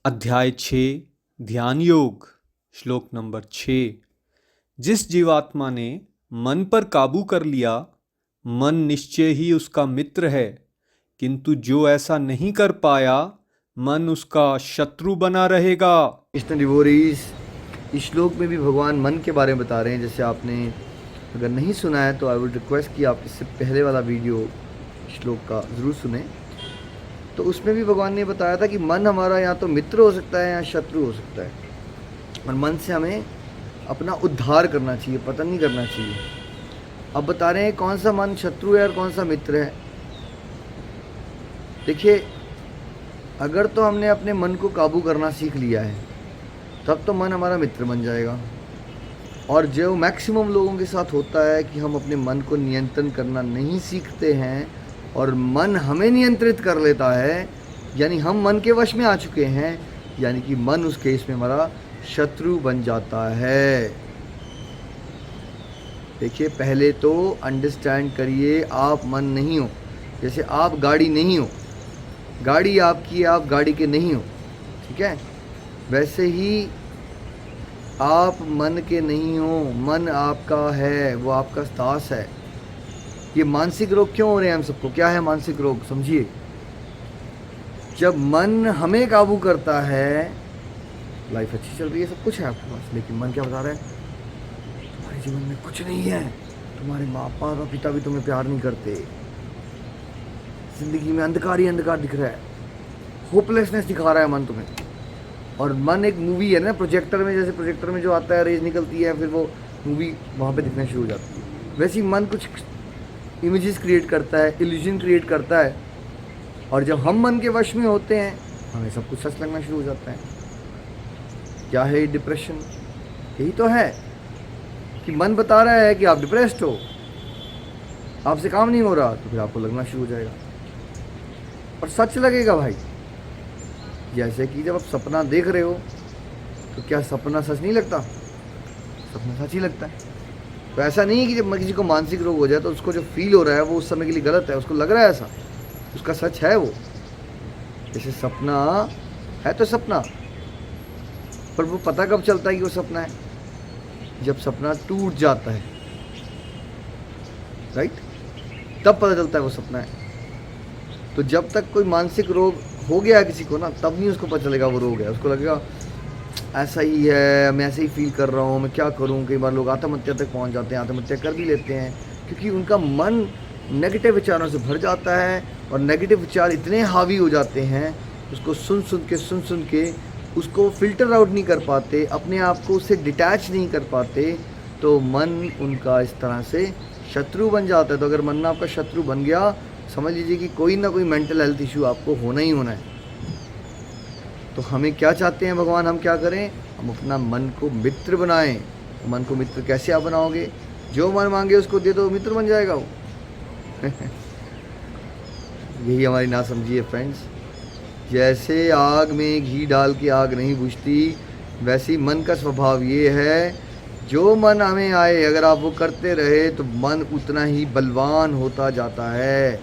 अध्याय 6 ध्यान योग श्लोक नंबर 6। जिस जीवात्मा ने मन पर काबू कर लिया, मन निश्चय ही उसका मित्र है, किंतु जो ऐसा नहीं कर पाया, मन उसका शत्रु बना रहेगा। कृष्ण डिवोरीज, इस श्लोक में भी भगवान मन के बारे में बता रहे हैं। जैसे आपने अगर नहीं सुना है तो आई वुड रिक्वेस्ट कि आप इससे पहले वाला वीडियो श्लोक का ज़रूर सुने। तो उसमें भी भगवान ने बताया था कि मन हमारा या तो मित्र हो सकता है या शत्रु हो सकता है, और मन से हमें अपना उद्धार करना चाहिए, पतन नहीं करना चाहिए। अब बता रहे हैं कौन सा मन शत्रु है और कौन सा मित्र है। देखिए, अगर तो हमने अपने मन को काबू करना सीख लिया है तब तो मन हमारा मित्र बन जाएगा। और जो मैक्सिमम लोगों के साथ होता है कि हम अपने मन को नियंत्रण करना नहीं सीखते हैं और मन हमें नियंत्रित कर लेता है, यानी हम मन के वश में आ चुके हैं, यानी कि मन उस केस में हमारा शत्रु बन जाता है। देखिए, पहले तो अंडरस्टैंड करिए, आप मन नहीं हो। जैसे आप गाड़ी नहीं हो, गाड़ी आपकी है, आप गाड़ी के नहीं हो, ठीक है। वैसे ही आप मन के नहीं हो, मन आपका है, वो आपका दास है। ये मानसिक रोग क्यों हो रहे हैं हम सबको? क्या है मानसिक रोग? समझिए, जब मन हमें काबू करता है, लाइफ अच्छी चल रही है, सब कुछ है आपके पास, लेकिन मन क्या बता रहा है? तुम्हारे जीवन में कुछ नहीं है, तुम्हारे माँ बाप और पिता भी तुम्हें प्यार नहीं करते, जिंदगी में अंधकार ही अंधकार दिख रहा है, होपलेसनेस दिखा रहा है मन तुम्हें। और मन एक मूवी है ना, प्रोजेक्टर में, जैसे प्रोजेक्टर में जो आता है, रेज निकलती है, फिर वो मूवी वहाँ पे दिखना शुरू हो जाती है। वैसे ही मन कुछ इमेजेस क्रिएट करता है, इल्यूजन क्रिएट करता है, और जब हम मन के वश में होते हैं हमें सब कुछ सच लगना शुरू हो जाता है। क्या है ये डिप्रेशन? यही तो है कि मन बता रहा है कि आप डिप्रेस्ड हो, आपसे काम नहीं हो रहा, तो फिर आपको लगना शुरू हो जाएगा, और सच लगेगा भाई। जैसे कि जब आप सपना देख रहे हो तो क्या सपना सच नहीं लगता? सपना सच ही लगता है। तो ऐसा नहीं है कि जब किसी को मानसिक रोग हो जाए तो उसको जो फील हो रहा है वो उस समय के लिए गलत है, उसको लग रहा है ऐसा, उसका सच है वो। जैसे सपना है तो सपना, पर वो पता कब चलता है कि वो सपना है? जब सपना टूट जाता है, राइट, तब पता चलता है वो सपना है। तो जब तक कोई मानसिक रोग हो गया किसी को ना, तब नहीं उसको पता चलेगा वो रोग है। उसको लगेगा ऐसा ही है, मैं ऐसे ही फील कर रहा हूँ, मैं क्या करूँ। कई बार लोग आत्महत्या तक पहुँच जाते हैं, आत्महत्या कर भी लेते हैं, क्योंकि उनका मन नेगेटिव विचारों से भर जाता है, और नेगेटिव विचार इतने हावी हो जाते हैं, उसको सुन सुन के उसको फिल्टर आउट नहीं कर पाते, अपने आप को उससे डिटैच नहीं कर पाते, तो मन उनका इस तरह से शत्रु बन जाता है। तो अगर मन आपका शत्रु बन गया, समझ लीजिए कि कोई ना कोई मेंटल हेल्थ इशू आपको होना ही होना है। तो हमें क्या चाहते हैं भगवान? हम क्या करें? हम अपना मन को मित्र बनाएं। मन को मित्र कैसे आप बनाओगे? जो मन मांगे उसको दे दो, मित्र बन जाएगा वो। यही हमारी ना समझिए फ्रेंड्स। जैसे आग में घी डाल के आग नहीं बुझती, वैसे ही मन का स्वभाव ये है, जो मन हमें आए अगर आप वो करते रहे तो मन उतना ही बलवान होता जाता है।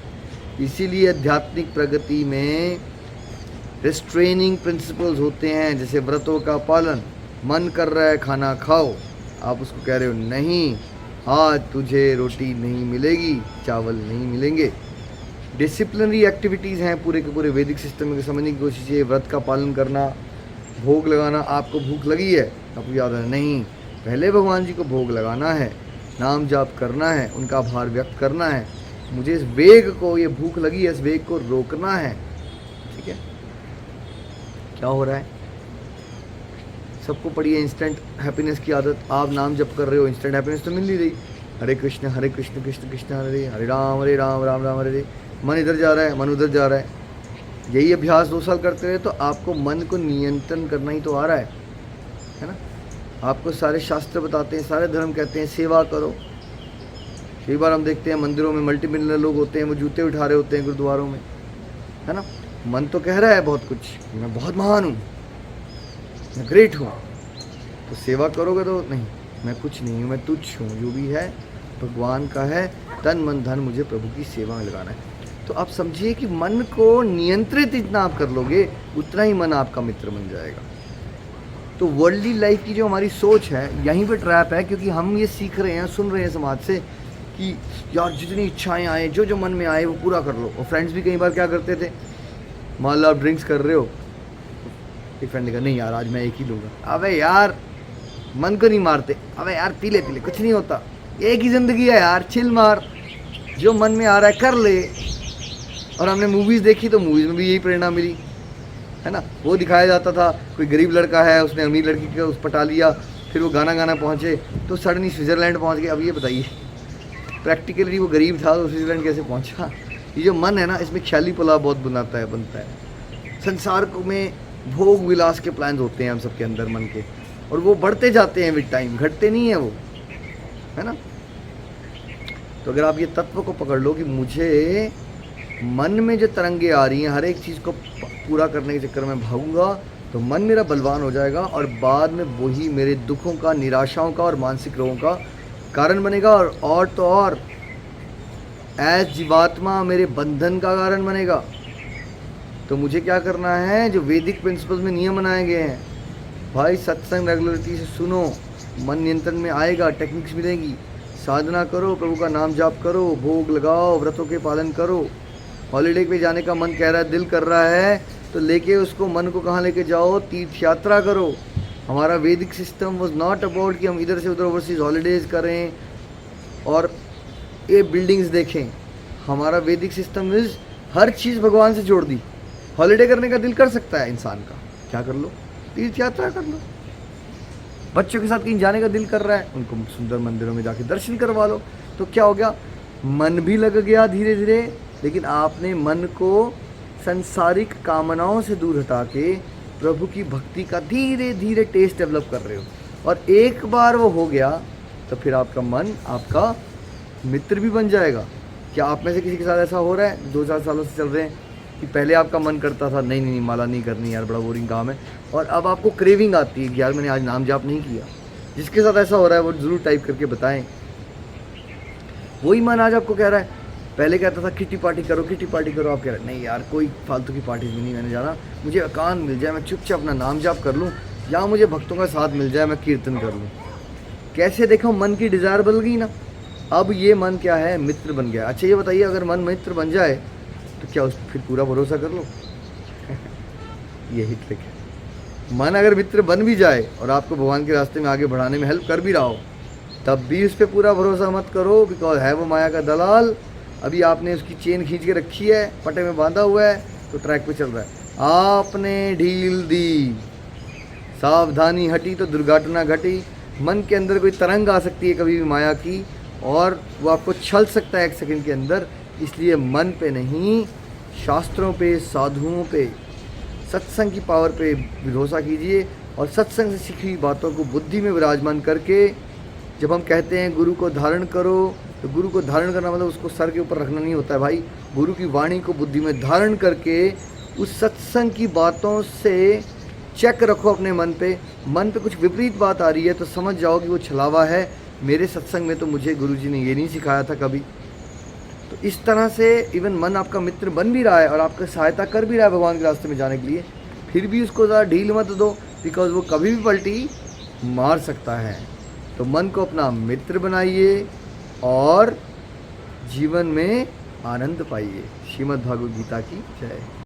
इसीलिए आध्यात्मिक प्रगति में रिस्ट्रेनिंग प्रिंसिपल्स होते हैं, जैसे व्रतों का पालन। मन कर रहा है खाना खाओ, आप उसको कह रहे हो नहीं, आज तुझे रोटी नहीं मिलेगी, चावल नहीं मिलेंगे। डिसिप्लिनरी एक्टिविटीज़ हैं पूरे के पूरे वैदिक सिस्टम को समझने की कोशिश है। व्रत का पालन करना, भोग लगाना। आपको भूख लगी है, आपको याद है नहीं, पहले भगवान जी को भोग लगाना है, नाम जाप करना है, उनका आभार व्यक्त करना है, मुझे इस वेग को, ये भूख लगी है, इस वेग को रोकना है, ठीक है। क्या हो रहा है? सबको पड़ी है इंस्टेंट हैप्पीनेस की आदत। आप नाम जप कर रहे हो, इंस्टेंट हैप्पीनेस तो मिल ही रही। हरे कृष्ण कृष्ण कृष्ण हरे हरे, राम राम राम हरे हरे। मन इधर जा रहा है, मन उधर जा रहा है। यही अभ्यास 2 साल करते रहे तो आपको मन को नियंत्रण करना ही तो आ रहा है ना। आपको सारे शास्त्र बताते हैं, सारे धर्म कहते हैं सेवा करो। कई बार हम देखते हैं मंदिरों में मल्टी मिलियनर लोग होते हैं, वो जूते उठा रहे होते हैं गुरुद्वारों में, है ना। मन तो कह रहा है बहुत कुछ, मैं बहुत महान हूँ, मैं ग्रेट हूँ। तो सेवा करोगे तो नहीं, मैं कुछ नहीं हूँ, मैं तुच्छ हूँ, जो भी है भगवान का है, तन मन धन मुझे प्रभु की सेवा में लगाना है। तो आप समझिए कि मन को नियंत्रित जितना आप कर लोगे उतना ही मन आपका मित्र बन जाएगा। तो वर्ल्डली लाइफ की जो हमारी सोच है यहीं पे ट्रैप है, क्योंकि हम ये सीख रहे हैं, सुन रहे हैं समाज से कि यार जितनी इच्छाएं आए, जो मन में आए वो पूरा कर लो। और फ्रेंड्स भी कई बार क्या करते थे, मान लो आप ड्रिंक्स कर रहे हो, एक फ्रेंड ने कहा नहीं यार आज मैं एक ही लूँगा। अबे यार मन को नहीं मारते, अबे यार पी ले कुछ नहीं होता, एक ही ज़िंदगी है यार, चिल मार, जो मन में आ रहा है कर ले। और हमने मूवीज़ देखी तो मूवीज़ में भी यही प्रेरणा मिली, है ना। वो दिखाया जाता था कोई गरीब लड़का है, उसने अमीर लड़की को उस पटा लिया, फिर वो गाना पहुँचे तो सडनली स्विट्ज़रलैंड पहुँच गए। अब ये बताइए प्रैक्टिकली वो गरीब था तो स्विट्ज़रलैंड कैसे पहुँचा। ये जो मन है ना, इसमें ख्याली पुलाव बहुत बनता है। संसार को में भोग विलास के प्लान्स होते हैं हम सबके अंदर मन के, और वो बढ़ते जाते हैं विद टाइम, घटते नहीं है वो, है ना। तो अगर आप ये तत्व को पकड़ लो कि मुझे मन में जो तरंगे आ रही हैं हर एक चीज़ को पूरा करने के चक्कर में भागूंगा, तो मन मेरा बलवान हो जाएगा और बाद में वही मेरे दुखों का, निराशाओं का और मानसिक रोगों का कारण बनेगा। और तो और ऐस जीवात्मा मेरे बंधन का कारण बनेगा। तो मुझे क्या करना है, जो वैदिक प्रिंसिपल्स में नियम बनाए गए हैं भाई, सत्संग रेगुलरिटी से सुनो, मन नियंत्रण में आएगा, टेक्निक्स मिलेगी, साधना करो, प्रभु का नाम जाप करो, भोग लगाओ, व्रतों के पालन करो। हॉलीडे पे जाने का मन कह रहा है, दिल कर रहा है, तो लेके उसको मन को कहाँ लेके जाओ, तीर्थ यात्रा करो। हमारा वैदिक सिस्टम वाज नॉट अबाउट कि हम इधर से उधर ओवरसीज हॉलीडेज करें और ये बिल्डिंग्स देखें। हमारा वैदिक सिस्टम इज हर चीज़ भगवान से जोड़ दी। हॉलीडे करने का दिल कर सकता है इंसान का, क्या कर लो, तीर्थ यात्रा कर लो। बच्चों के साथ कहीं जाने का दिल कर रहा है, उनको सुंदर मंदिरों में जाके दर्शन करवा लो। तो क्या हो गया, मन भी लग गया धीरे धीरे, लेकिन आपने मन को संसारिक कामनाओं से दूर हटा के प्रभु की भक्ति का धीरे धीरे टेस्ट डेवलप कर रहे हो। और एक बार वो हो गया तो फिर आपका मन आपका मित्र भी बन जाएगा। क्या आप में से किसी के साथ ऐसा हो रहा है, 2-4 सालों से चल रहे हैं कि पहले आपका मन करता था नहीं माला नहीं करनी यार, बड़ा बोरिंग काम है, और अब आपको क्रेविंग आती है कि यार मैंने आज नाम जाप नहीं किया। जिसके साथ ऐसा हो रहा है वो ज़रूर टाइप करके बताएं। वही मन आज आपको कह रहा है, पहले कहता था किटी पार्टी करो, आप कह रहे हैं नहीं यार कोई फालतू की पार्टी में नहीं मैंने जाना, मुझे एकांत मिल जाए, मैं चुपचाप अपना नाम जाप कर लूँ, या मुझे भक्तों का साथ मिल जाए, मैं कीर्तन कर लूँ। कैसे देखो मन की डिज़ायर बदल गई ना। अब ये मन क्या है, मित्र बन गया। अच्छा ये बताइए, अगर मन मित्र बन जाए तो क्या उस पर फिर पूरा भरोसा कर लो यही ट्रिक है। मन अगर मित्र बन भी जाए और आपको भगवान के रास्ते में आगे बढ़ाने में हेल्प कर भी रहा हो, तब भी उस पर पूरा भरोसा मत करो, बिकॉज है वो माया का दलाल। अभी आपने उसकी चेन खींच के रखी है, पटे में बांधा हुआ है, तो ट्रैक पे चल रहा है। आपने ढील दी, सावधानी हटी तो दुर्घटना घटी। मन के अंदर कोई तरंग आ सकती है कभी भी माया की, और वो आपको छल सकता है 1 सेकंड के अंदर। इसलिए मन पे नहीं, शास्त्रों पे, साधुओं पे, सत्संग की पावर पे भरोसा कीजिए, और सत्संग से सीखी हुई बातों को बुद्धि में विराजमान करके, जब हम कहते हैं गुरु को धारण करो, तो गुरु को धारण करना मतलब उसको सर के ऊपर रखना नहीं होता है भाई। गुरु की वाणी को बुद्धि में धारण करके उस सत्संग की बातों से चेक रखो अपने मन पे। मन पे कुछ विपरीत बात आ रही है तो समझ जाओ कि वो छलावा है, मेरे सत्संग में तो मुझे गुरुजी ने ये नहीं सिखाया था कभी। तो इस तरह से इवन मन आपका मित्र बन भी रहा है और आपका सहायता कर भी रहा है भगवान के रास्ते में जाने के लिए, फिर भी उसको ज़्यादा ढील मत दो, बिकॉज वो कभी भी पलटी मार सकता है। तो मन को अपना मित्र बनाइए और जीवन में आनंद पाइए। श्रीमद् भागवत गीता की जय।